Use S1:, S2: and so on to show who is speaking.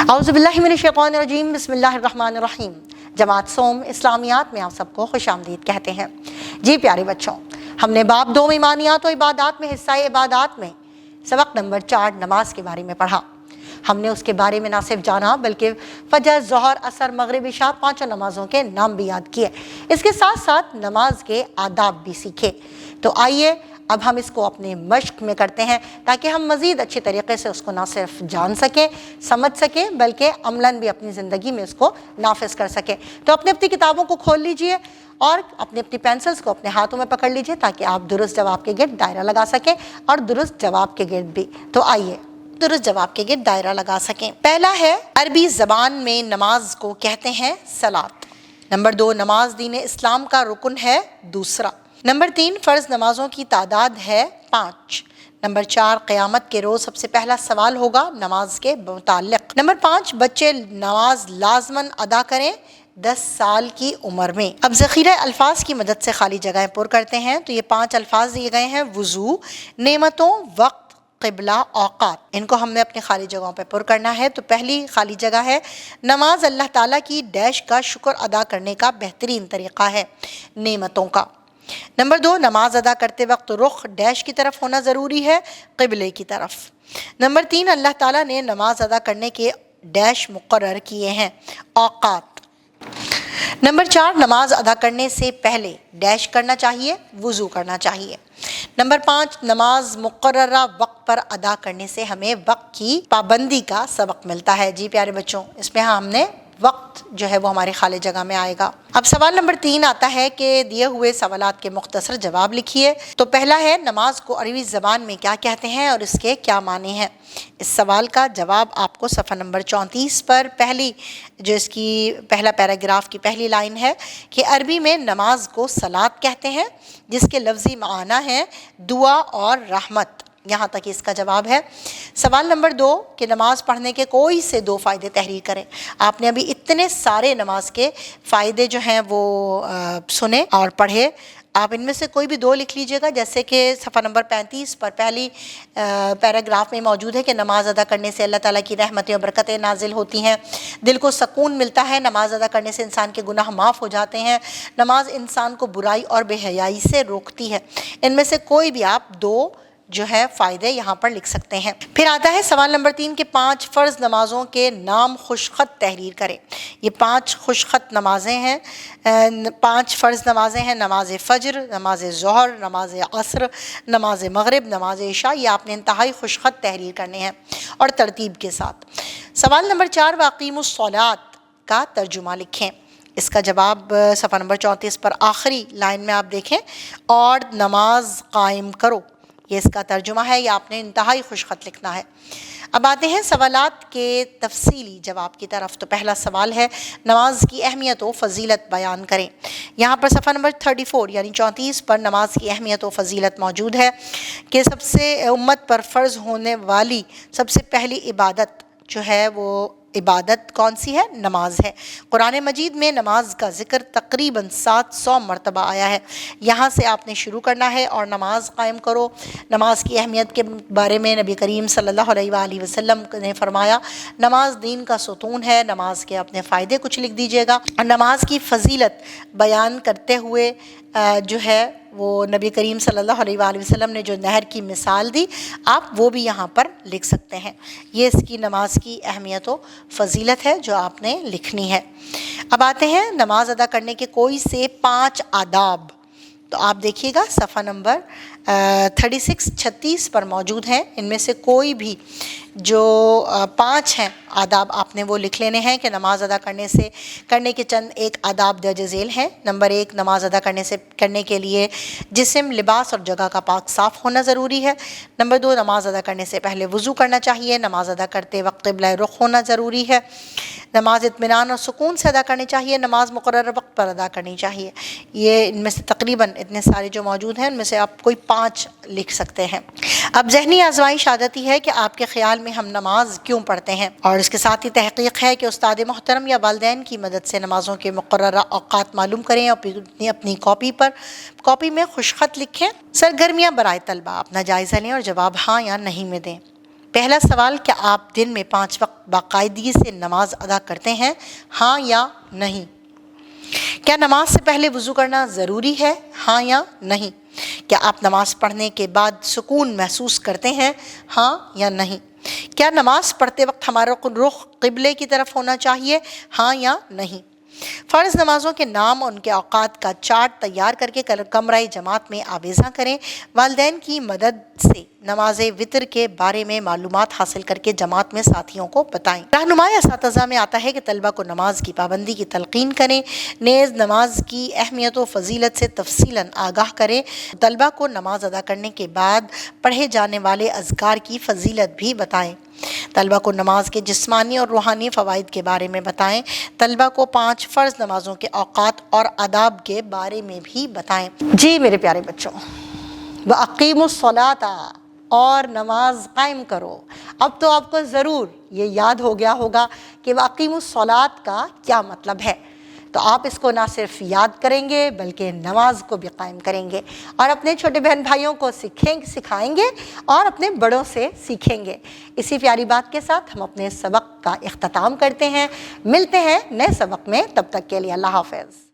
S1: اعوذ باللہ من الشیطان الرجیم بسم اللہ الرحمن الرحیم۔ جماعت سوم اسلامیات میں آپ سب کو خوش آمدید کہتے ہیں۔ جی پیارے بچوں، ہم نے باب 2 ایمانیات و عبادات میں حصہ عبادات میں سبق نمبر 4 نماز کے بارے میں پڑھا۔ ہم نے اس کے بارے میں نہ صرف جانا بلکہ فجر، ظہر، عصر، مغرب، عشاء 5 نمازوں کے نام بھی یاد کیے، اس کے ساتھ ساتھ نماز کے آداب بھی سیکھے۔ تو آئیے اب ہم اس کو اپنے مشق میں کرتے ہیں تاکہ ہم مزید اچھے طریقے سے اس کو نہ صرف جان سکیں، سمجھ سکیں، بلکہ عملاً بھی اپنی زندگی میں اس کو نافذ کر سکیں۔ تو اپنی کتابوں کو کھول لیجئے اور اپنی پینسلز کو اپنے ہاتھوں میں پکڑ لیجئے تاکہ آپ درست جواب کے گرد دائرہ لگا سکیں اور درست جواب کے گرد بھی۔ تو آئیے درست جواب کے گرد دائرہ لگا سکیں۔ پہلا ہے، عربی زبان میں نماز کو کہتے ہیں صلاۃ۔ نمبر 2، نماز دین اسلام کا رکن ہے دوسرا۔ نمبر 3، فرض نمازوں کی تعداد ہے 5۔ نمبر 4، قیامت کے روز سب سے پہلا سوال ہوگا نماز کے متعلق۔ نمبر 5، بچے نماز لازماً ادا کریں 10 سال کی عمر میں۔ اب ذخیرہ الفاظ کی مدد سے خالی جگہیں پر کرتے ہیں۔ تو یہ 5 الفاظ دیے گئے ہیں: وضو، نعمتوں، وقت، قبلہ، اوقات۔ ان کو ہم نے اپنی خالی جگہوں پہ پر کرنا ہے۔ تو پہلی خالی جگہ ہے، نماز اللہ تعالیٰ کی ڈیش کا شکر ادا کرنے کا بہترین طریقہ ہے، نعمتوں کا۔ نمبر 2، نماز ادا کرتے وقت رخ ڈیش کی طرف ہونا ضروری ہے، قبلے کی طرف۔ نمبر 3، اللہ تعالیٰ نے نماز ادا کرنے کے ڈیش مقرر کیے ہیں، اوقات۔ نمبر 4، نماز ادا کرنے سے پہلے ڈیش کرنا چاہیے، وضو کرنا چاہیے۔ نمبر 5، نماز مقررہ وقت پر ادا کرنے سے ہمیں وقت کی پابندی کا سبق ملتا ہے۔ جی پیارے بچوں، اس میں ہم نے وقت جو ہے وہ ہماری خالی جگہ میں آئے گا۔ اب سوال نمبر 3 آتا ہے کہ دیے ہوئے سوالات کے مختصر جواب لکھیے۔ تو پہلا ہے، نماز کو عربی زبان میں کیا کہتے ہیں اور اس کے کیا معنی ہیں؟ اس سوال کا جواب آپ کو صفحہ نمبر 34 پر پہلی جو اس کی پہلا پیراگراف کی پہلی لائن ہے کہ عربی میں نماز کو صلاۃ کہتے ہیں، جس کے لفظی معنی ہیں دعا اور رحمت۔ یہاں تک اس کا جواب ہے۔ سوال نمبر 2 کہ نماز پڑھنے کے کوئی سے 2 فائدے تحریر کریں۔ آپ نے ابھی اتنے سارے نماز کے فائدے جو ہیں وہ سنے اور پڑھے، آپ ان میں سے کوئی بھی 2 لکھ لیجئے گا۔ جیسے کہ صفحہ نمبر 35 پر پہلی پیراگراف میں موجود ہے کہ نماز ادا کرنے سے اللہ تعالیٰ کی رحمتیں اور برکتیں نازل ہوتی ہیں، دل کو سکون ملتا ہے، نماز ادا کرنے سے انسان کے گناہ معاف ہو جاتے ہیں، نماز انسان کو برائی اور بے حیائی سے روکتی ہے۔ ان میں سے کوئی بھی آپ 2 جو ہے فائدے یہاں پر لکھ سکتے ہیں۔ پھر آتا ہے سوال نمبر 3 کہ 5 فرض نمازوں کے نام خوش خط تحریر کریں۔ یہ 5 خوش خط نمازیں ہیں، 5 فرض نمازیں ہیں: نماز فجر، نماز ظہر، نماز عصر، نماز مغرب، نماز عشاء۔ یہ آپ نے انتہائی خوش خط تحریر کرنے ہیں اور ترتیب کے ساتھ۔ سوال نمبر 4، واقیم الصلاۃ کا ترجمہ لکھیں۔ اس کا جواب صفحہ نمبر 34 پر آخری لائن میں آپ دیکھیں، اور نماز قائم کرو۔ یہ اس کا ترجمہ ہے، یہ آپ نے انتہائی خوش خط لکھنا ہے۔ اب آتے ہیں سوالات کے تفصیلی جواب کی طرف۔ تو پہلا سوال ہے، نماز کی اہمیت و فضیلت بیان کریں۔ یہاں پر صفحہ نمبر 34 یعنی 34 پر نماز کی اہمیت و فضیلت موجود ہے کہ سب سے امت پر فرض ہونے والی سب سے پہلی عبادت جو ہے وہ عبادت کون سی ہے؟ نماز ہے۔ قرآن مجید میں نماز کا ذکر تقریباً 700 مرتبہ آیا ہے۔ یہاں سے آپ نے شروع کرنا ہے اور نماز قائم کرو۔ نماز کی اہمیت کے بارے میں نبی کریم صلی اللہ علیہ وآلہ وسلم نے فرمایا، نماز دین کا ستون ہے۔ نماز کے اپنے فائدے کچھ لکھ دیجئے گا، اور نماز کی فضیلت بیان کرتے ہوئے جو ہے وہ نبی کریم صلی اللہ علیہ وآلہ وسلم نے جو نہر کی مثال دی، آپ وہ بھی یہاں پر لکھ سکتے ہیں۔ یہ اس کی نماز کی اہمیت و فضیلت ہے جو آپ نے لکھنی ہے۔ اب آتے ہیں نماز ادا کرنے کے کوئی سے 5 آداب۔ تو آپ دیکھیے گا صفحہ نمبر 36 پر موجود ہیں۔ ان میں سے کوئی بھی جو 5 ہیں آداب آپ نے وہ لکھ لینے ہیں کہ نماز ادا کرنے کے چند ایک آداب درج ذیل ہیں۔ نمبر 1، نماز ادا کرنے کے لیے جسم، لباس اور جگہ کا پاک صاف ہونا ضروری ہے۔ نمبر 2، نماز ادا کرنے سے پہلے وضو کرنا چاہیے۔ نماز ادا کرتے وقت قبلہ رخ ہونا ضروری ہے۔ نماز اطمینان اور سکون سے ادا کرنی چاہیے۔ نماز مقررہ وقت پر ادا کرنی چاہیے۔ یہ ان میں سے تقریباً اتنے سارے جو موجود ہیں ان میں سے آپ کوئی 5 لکھ سکتے ہیں۔ اب ذہنی آزمائش آتی ہے کہ آپ کے خیال میں ہم نماز کیوں پڑھتے ہیں، اور اس کے ساتھ ہی تحقیق ہے کہ استاد محترم یا والدین کی مدد سے نمازوں کے مقررہ اوقات معلوم کریں اور اپنی کاپی میں خوش خط لکھیں۔ سرگرمیاں برائے طلبہ، اپنا جائزہ لیں اور جواب ہاں یا نہیں میں دیں۔ پہلا سوال، کیا آپ دن میں 5 وقت باقاعدگی سے نماز ادا کرتے ہیں؟ ہاں یا نہیں؟ کیا نماز سے پہلے وضو کرنا ضروری ہے؟ ہاں یا نہیں؟ کیا آپ نماز پڑھنے کے بعد سکون محسوس کرتے ہیں؟ ہاں یا نہیں؟ کیا نماز پڑھتے وقت ہمارا رخ قبلے کی طرف ہونا چاہیے؟ ہاں یا نہیں؟ فرض نمازوں کے نام اور ان کے اوقات کا چارٹ تیار کر کے کمرہ جماعت میں آویزاں کریں۔ والدین کی مدد سے نماز وتر کے بارے میں معلومات حاصل کر کے جماعت میں ساتھیوں کو بتائیں۔ رہنمائی اساتذہ میں آتا ہے کہ طلبہ کو نماز کی پابندی کی تلقین کریں، نیز نماز کی اہمیت و فضیلت سے تفصیلاً آگاہ کریں۔ طلبہ کو نماز ادا کرنے کے بعد پڑھے جانے والے اذکار کی فضیلت بھی بتائیں۔ طلبہ کو نماز کے جسمانی اور روحانی فوائد کے بارے میں بتائیں۔ طلبہ کو 5 فرض نمازوں کے اوقات اور آداب کے بارے میں بھی بتائیں۔ جی میرے پیارے بچوں، وَأَقِیمُوا الصَّلَاةَ، اور نماز قائم کرو۔ اب تو آپ کو ضرور یہ یاد ہو گیا ہوگا کہ وَأَقِیمُوا الصَّلَاةَ کا کیا مطلب ہے۔ تو آپ اس کو نہ صرف یاد کریں گے بلکہ نماز کو بھی قائم کریں گے، اور اپنے چھوٹے بہن بھائیوں کو سکھائیں گے اور اپنے بڑوں سے سیکھیں گے۔ اسی پیاری بات کے ساتھ ہم اپنے سبق کا اختتام کرتے ہیں۔ ملتے ہیں نئے سبق میں، تب تک کے لیے اللہ حافظ۔